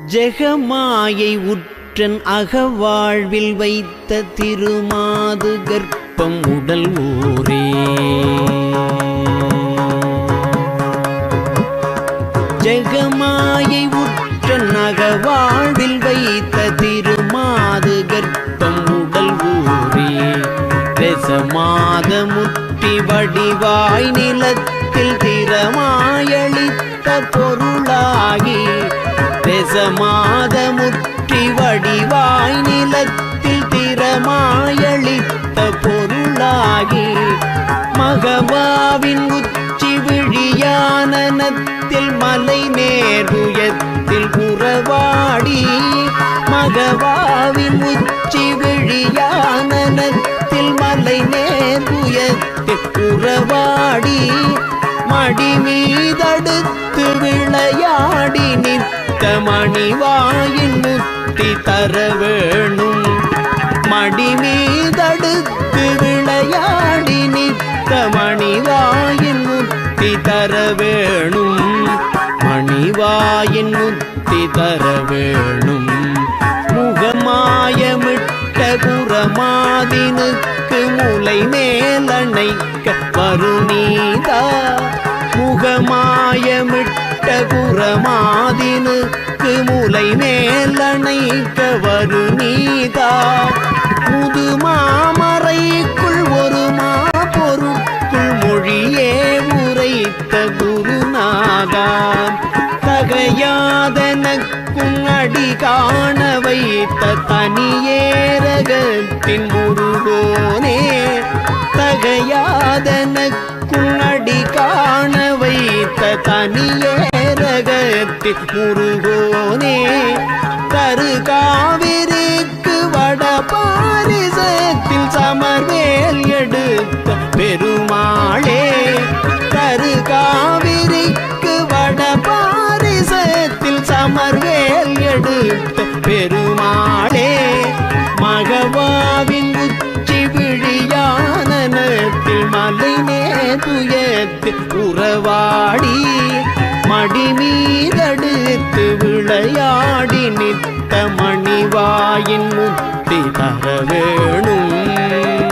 ஜெகமாயை உற்றன் அகவாழ்வில் வைத்த திருமாது கர்ப்பம் உடல் ஊரே. ஜெகமாயை உற்றன் அகவாழ்வில் வைத்த திருமாது கர்ப்பம் உடல் ஊரே. ரசமாத முற்றி வடிவாய் நிலத்தில் திறமாயளித்த பொருளாகி. ரசமாத முற்றி வடிவாய் நிலத்தில் திறமாயளித்த பொருளாகி. மகவாவின் உச்சி விழியானனத்தில் மலை நேர்வுயத்தில் உறவாடி. மகவாவின் உச்சி விழியானனத்தில் மலை நேர்வுயத்தில் உறவாடி. மடி மீதடுத்து விளையாடி நிற்க மணிவாயின் முத்தி தர வேணும். மடி மீதடுத்து விளையாடி நிற்க மணிவாயின் முத்தி தர வேணும். மணிவாயின் முத்தி தர வேணும். முகமாயமிட்ட குரமாதினுக்கு முலை மேலணைக்க வருநீதா. முகமாயமிட்ட குரமாதினுக்கு முலை மேலணைக்க வருநீதா. முதுமாமறைக்குள் ஒரு மாபொருட்குள் மொழியே உரைத்த குருநாதா. தகையாதனக்கும் அடி காண வைத்த தனியேரகத்தின் முருகோனே. தகையாதனக்கும் அடி காண வைத்த தனியேரகத்தின் முருகோனே. கரு காவிரிக்கு வட பாரிசத்தில் சமர்வேல் எடுத்த பெருமாளே. கரு காவிரிக்கு வட பாரிசத்தில் சமர்வேல் எடுத்த பெருமாளே. மகவாவின் உச்சி விழியானனத்தில் மலை நேர்வுயத்தில் உறவாடி. மடி மீதடுத்து விளையாடி நிற்க மணிவாயின் முத்தி தர வேணும்.